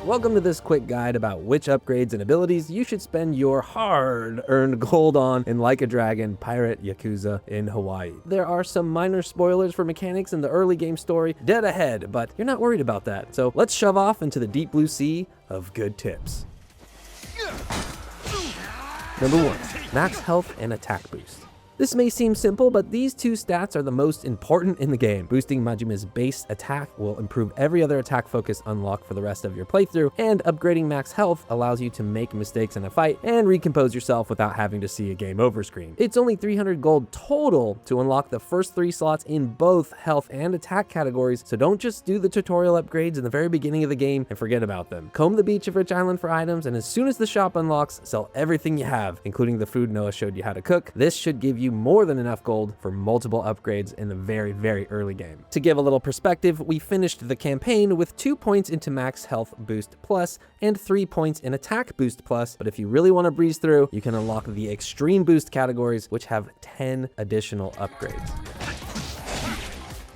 Welcome to this quick guide about which upgrades and abilities you should spend your hard-earned gold on in Like a Dragon Pirate Yakuza in Hawaii. There are some minor spoilers for mechanics in the early game story dead ahead, but you're not worried about that. So let's shove off into the deep blue sea of good tips. Number 1, max health and attack boost. This may seem simple, but these two stats are the most important in the game. Boosting Majima's base attack will improve every other attack focus unlocked for the rest of your playthrough, and upgrading max health allows you to make mistakes in a fight and recompose yourself without having to see a game over screen. It's only 300 gold total to unlock the first 3 slots in both health and attack categories, so don't just do the tutorial upgrades in the very beginning of the game and forget about them. Comb the beach of Rich Island for items, and as soon as the shop unlocks, sell everything you have, including the food Noah showed you how to cook. This should give you more than enough gold for multiple upgrades in the very early game. To give a little perspective, we finished the campaign with 2 points into max health boost plus and 3 points in attack boost plus, but if you really want to breeze through, you can unlock the extreme boost categories, which have 10 additional upgrades.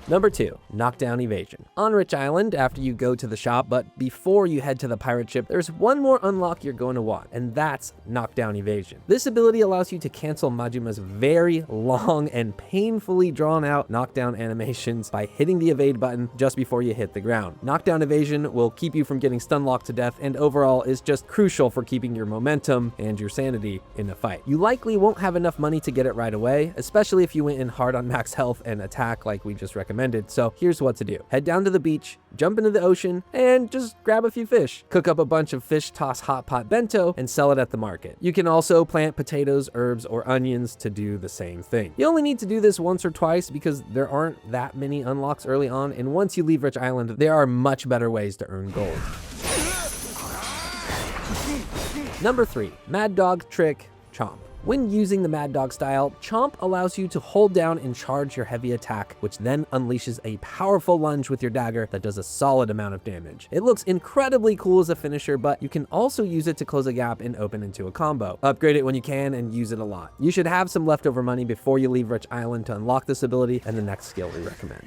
Number 2, knockdown evasion. On Rich Island, after you go to the shop, but before you head to the pirate ship, there's one more unlock you're going to want, and that's knockdown evasion. This ability allows you to cancel Majima's very long and painfully drawn out knockdown animations by hitting the evade button just before you hit the ground. Knockdown evasion will keep you from getting stun locked to death, and overall is just crucial for keeping your momentum and your sanity in a fight. You likely won't have enough money to get it right away, especially if you went in hard on max health and attack like we just recommended. So here's what to do. Head down to the beach, jump into the ocean, and just grab a few fish. Cook up a bunch of fish toss hot pot bento and sell it at the market. You can also plant potatoes, herbs, or onions to do the same thing. You only need to do this once or twice because there aren't that many unlocks early on, and once you leave Rich Island, there are much better ways to earn gold. Number 3, Mad Dog Trick Chomp. When using the Mad Dog style, Chomp allows you to hold down and charge your heavy attack, which then unleashes a powerful lunge with your dagger that does a solid amount of damage. It looks incredibly cool as a finisher, but you can also use it to close a gap and open into a combo. Upgrade it when you can and use it a lot. You should have some leftover money before you leave Rich Island to unlock this ability and the next skill we recommend.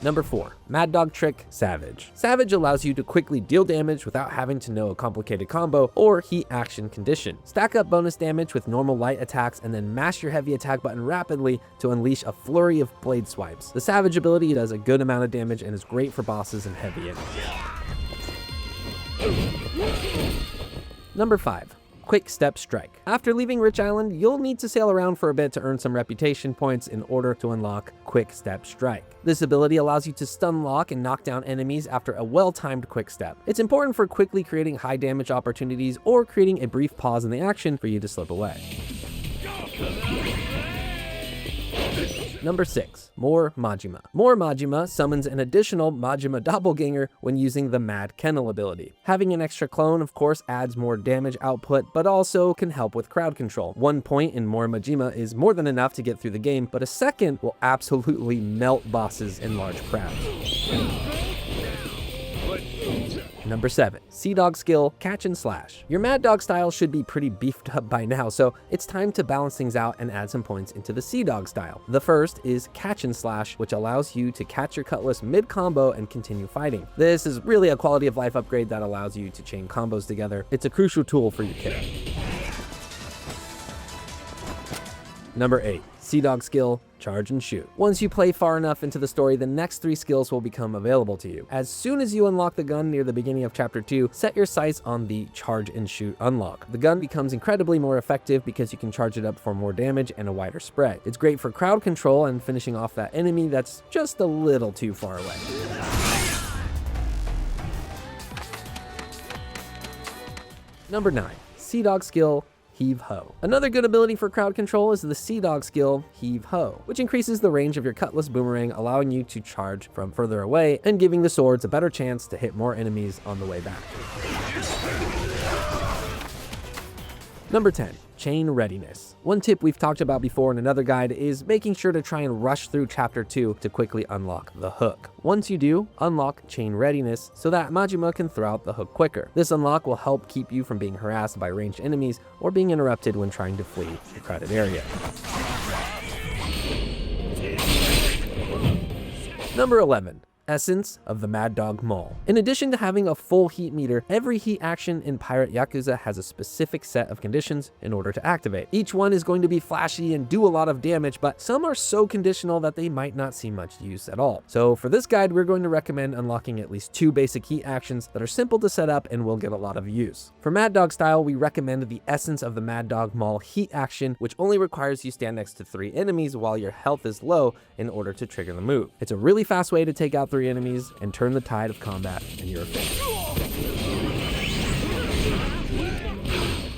Number 4, Mad Dog Trick Savage. Savage allows you to quickly deal damage without having to know a complicated combo or heat action condition. Stack up bonus damage with normal light attacks and then mash your heavy attack button rapidly to unleash a flurry of blade swipes. The Savage ability does a good amount of damage and is great for bosses and heavy enemies. Number 5, Quick Step Strike. After leaving Rich Island, you'll need to sail around for a bit to earn some reputation points in order to unlock Quick Step Strike. This ability allows you to stun lock and knock down enemies after a well-timed quick step. It's important for quickly creating high damage opportunities or creating a brief pause in the action for you to slip away. Number 6, More Majima. More Majima summons an additional Majima doppelganger when using the Mad Kennel ability. Having an extra clone, of course, adds more damage output, but also can help with crowd control. 1 point in More Majima is more than enough to get through the game, but a second will absolutely melt bosses in large crowds. Number 7, Sea Dog skill, Catch and Slash. Your Mad Dog style should be pretty beefed up by now, so it's time to balance things out and add some points into the Sea Dog style. The first is Catch and Slash, which allows you to catch your cutlass mid-combo and continue fighting. This is really a quality of life upgrade that allows you to chain combos together. It's a crucial tool for your kit. Number 8, Sea Dog skill, Charge and Shoot. Once you play far enough into the story, the next 3 skills will become available to you. As soon as you unlock the gun near the beginning of Chapter 2, set your sights on the Charge and Shoot unlock. The gun becomes incredibly more effective because you can charge it up for more damage and a wider spread. It's great for crowd control and finishing off that enemy that's just a little too far away. Number 9, Sea Dog skill, Heave-Ho. Another good ability for crowd control is the Sea Dog skill, Heave-Ho, which increases the range of your cutlass boomerang, allowing you to charge from further away and giving the swords a better chance to hit more enemies on the way back. Number 10, Chain Readiness. One tip we've talked about before in another guide is making sure to try and rush through Chapter 2 to quickly unlock the hook. Once you do, unlock Chain Readiness so that Majima can throw out the hook quicker. This unlock will help keep you from being harassed by ranged enemies or being interrupted when trying to flee a crowded area. Number 11. Essence of the Mad Dog Maul. In addition to having a full heat meter, every heat action in Pirate Yakuza has a specific set of conditions in order to activate. Each one is going to be flashy and do a lot of damage, but some are so conditional that they might not see much use at all. So for this guide, we're going to recommend unlocking at least 2 basic heat actions that are simple to set up and will get a lot of use. For Mad Dog style, we recommend the Essence of the Mad Dog Maul heat action, which only requires you stand next to 3 enemies while your health is low in order to trigger the move. It's a really fast way to take out 3 enemies and turn the tide of combat in your favor.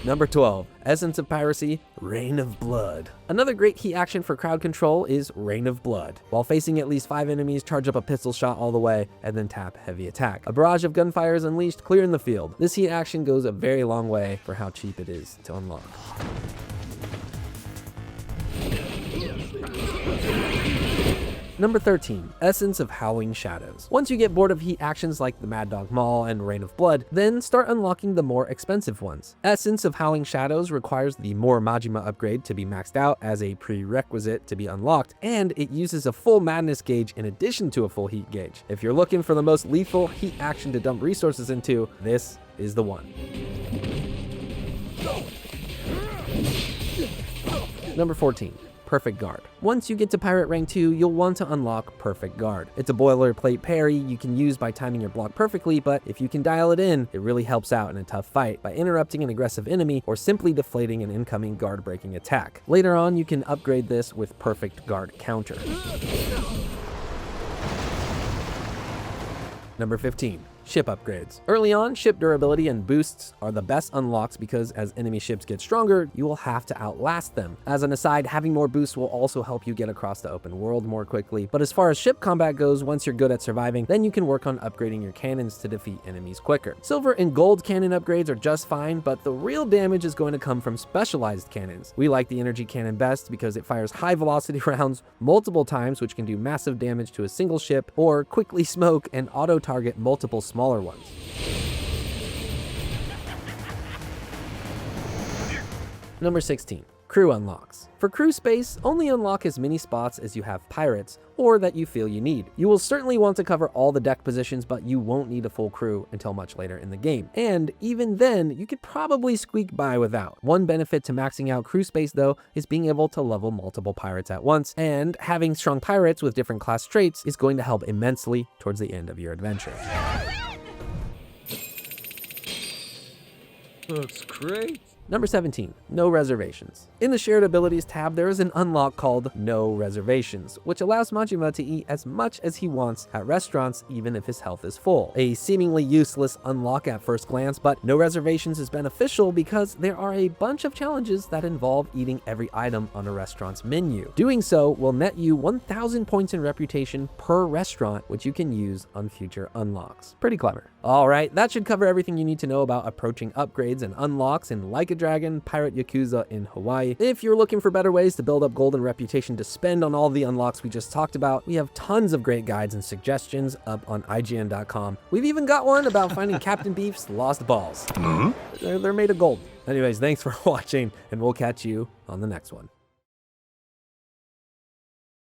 Number 12, Essence of Piracy, Rain of Blood. Another great heat action for crowd control is Rain of Blood. While facing at least 5 enemies, charge up a pistol shot all the way and then tap heavy attack. A barrage of gunfire is unleashed, clearing the field. This heat action goes a very long way for how cheap it is to unlock. Number 13, Essence of Howling Shadows. Once you get bored of heat actions like the Mad Dog Maul and Rain of Blood, then start unlocking the more expensive ones. Essence of Howling Shadows requires the More Majima upgrade to be maxed out as a prerequisite to be unlocked, and it uses a full madness gauge in addition to a full heat gauge. If you're looking for the most lethal heat action to dump resources into, this is the one. Number 14. Perfect Guard. Once you get to Pirate Rank 2, you'll want to unlock Perfect Guard. It's a boilerplate parry you can use by timing your block perfectly, but if you can dial it in, it really helps out in a tough fight by interrupting an aggressive enemy or simply deflating an incoming guard-breaking attack. Later on, you can upgrade this with Perfect Guard Counter. Number 15. Ship upgrades. Early on, ship durability and boosts are the best unlocks because as enemy ships get stronger, you will have to outlast them. As an aside, having more boosts will also help you get across the open world more quickly. But as far as ship combat goes, once you're good at surviving, then you can work on upgrading your cannons to defeat enemies quicker. Silver and gold cannon upgrades are just fine, but the real damage is going to come from specialized cannons. We like the energy cannon best because it fires high velocity rounds multiple times, which can do massive damage to a single ship, or quickly smoke and auto-target multiple smaller ones. Number 16. Crew unlocks. For crew space, only unlock as many spots as you have pirates or that you feel you need. You will certainly want to cover all the deck positions, but you won't need a full crew until much later in the game. And even then, you could probably squeak by without. One benefit to maxing out crew space though is being able to level multiple pirates at once, and having strong pirates with different class traits is going to help immensely towards the end of your adventure. Looks great. Number 17, No Reservations. In the Shared Abilities tab, there is an unlock called No Reservations, which allows Majima to eat as much as he wants at restaurants even if his health is full. A seemingly useless unlock at first glance, but No Reservations is beneficial because there are a bunch of challenges that involve eating every item on a restaurant's menu. Doing so will net you 1,000 points in reputation per restaurant, which you can use on future unlocks. Pretty clever. Alright, that should cover everything you need to know about approaching upgrades and unlocks in Like a Dragon, Pirate Yakuza in Hawaii. If you're looking for better ways to build up gold and reputation to spend on all the unlocks we just talked about, we have tons of great guides and suggestions up on IGN.com. We've even got one about finding Captain Beef's lost balls. They're made of gold. Anyways, thanks for watching, and we'll catch you on the next one.